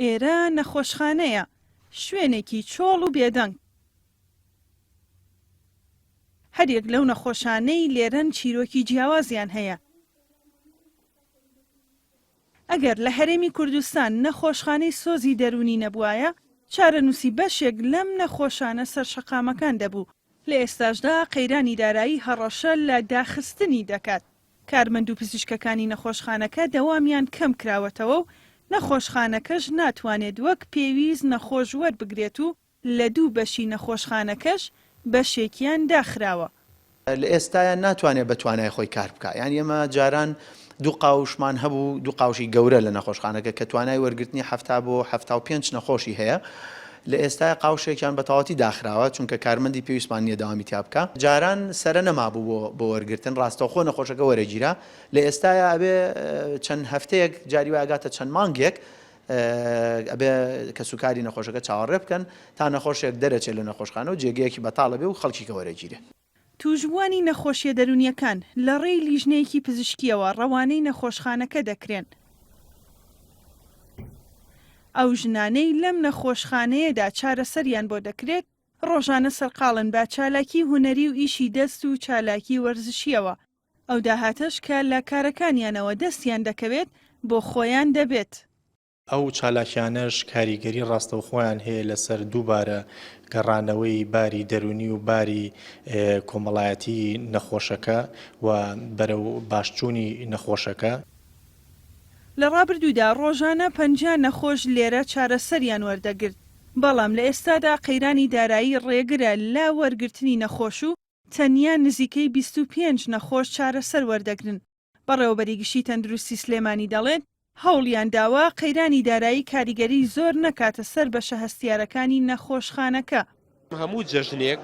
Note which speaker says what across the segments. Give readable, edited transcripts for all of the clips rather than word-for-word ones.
Speaker 1: ئێرە نەخۆشخانەیە، شوێنێکی چۆڵ و بێدەنگ. هەرێک لەو نەخۆشانەی لێرەن چیرۆکی جیاوازیان هەیە. ئەگەر لە هەرێمی کوردستان نەخۆشخانەی سۆزی دەرونی نەبوایە، چارەنووسی بەشێک لەم نەخۆشانە سەرشەقامەکان دەبوو. لە ئێستاشدا قەیرانی دارایی هەڕەشە لە داخستنی دەکات. کارمەند و پزیشکەکانی نەخۆشخانەکە دەوامیان کەم کراوەتەوە و نەخۆشخانەکەش ناتوانێت وەک پێویست نەخۆش وەربگرێت و لە دوو بەشی نەخۆشخانەکەش بەشێکیان داخراوە.
Speaker 2: لە ئێستایە ناتوانێت بە توانای خۆی کار بکات. یان ئێمە جاران دوو قاوشمان هەبوو، دوو قاوشی گەورە لە نەخۆشخانەکە کە توانای وەرگرتنی 70 بۆ 75 نەخۆشی هەیە. لە ئێستای قاوشێکیان بە تەواوەتی داخراوە چونکە کارمەندی پێویستمان نییە داوامی تیا بکە. جاران سەرە نەمابوو بۆ وەرگرتن، ڕاستەوخۆ نەخۆشەکە وەرەگیرا. لە ئێستایە ئەبێ چەند هەفتەیەک جاری واگاتە چەند مانگێک ئەبێ کە سوکاری نەخۆشەکە چاوەڕێ بکەن تا نەخۆشێک دەرەچێت لە نەخۆشخانە و جێگەیەکی بەتاڵە بێ و خەڵکیکە وەرەگیرێ.
Speaker 1: توژبوانی نەخۆشیە دەرونیەکان لە ڕێی لیژنەیەکی پزیشکیەوە ڕەوانەی نەخۆشخانەکە دەکرێن. ئەو ژنانەی لەم نەخۆشخانەیەدا چارەسەریان بۆ دەکرێت ڕۆژانە سەرقاڵن بە چالاکی هونەری و ئیشی دەست و چالاکی وەرزشیەوە. ئەو داهاتەش کە لە کارەکانیانەوە دەستیان دەکەوێت بۆ خۆیان دەبێت.
Speaker 3: ئەو چالاکیانەش کاریگەری ڕاستەوخۆیان هەیە لەسەر دووبارە گەڕانەوەی باری دەرونی و باری کۆمەڵایەتی نەخۆشەکە و بەرەو باشچوونی نەخۆشەکە.
Speaker 1: لە ڕابردوودا ڕۆژانە 50 نەخۆش لێرە چارەسەریان وەردەگرت، بەڵام لە ئێستادا قەیرانی دارایی ڕێگرە لە وەرگرتنی نەخۆش و تەنیا نزیکەی 25 نەخۆش چارەسەر وەردەگرن. بەڕێوەبەری گشتی تەندروستی سلێمانی دەڵێت هەوڵیان داوە قەیرانی دارایی کاریگەری زۆر نەکاتە سەر بەشە هەستیارەکانی نەخۆشخانەکە.
Speaker 4: هەموو جەژنێک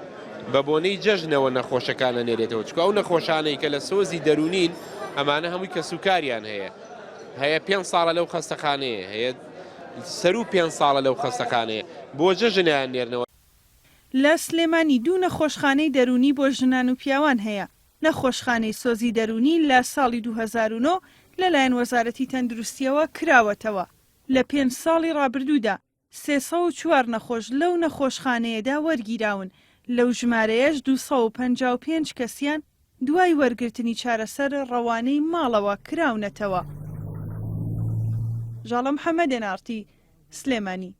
Speaker 4: بە بۆنەی جەژنەوە نەخۆشەکانە نێرێتەوە، چکە ئەو نەخۆشانەی کە لە سۆزی دەرونین ئەمانە هەمووی کە سوکاریان هەیە 5 ساڵە لەو خەستەخانەیە هەیە، سەر و 5 ساڵە لەو خەستەخانەیە بۆ جەژنیان نێرنەوە.
Speaker 1: لە سلێمانی دوو نەخۆشخانەی دەرونی بۆ ژنان و پیاوان هەیە. نەخۆشخانەی سۆزی دەرونی لە ساڵی 2009 لەلایەن وەزارەتی تەندروستیەوە کراوەتەوە. لە 5 ساڵی ڕابردوودا 304 نەخۆش لەو نەخۆشخانەیەدا وەرگیراون. لەو ژمارەیەش 255 کەسیان دوای وەرگرتنی چارەسەر ڕەوانەی ماڵەوە کراونەتەوە. ژاڵە محەممەد نارتی، سلێمانی.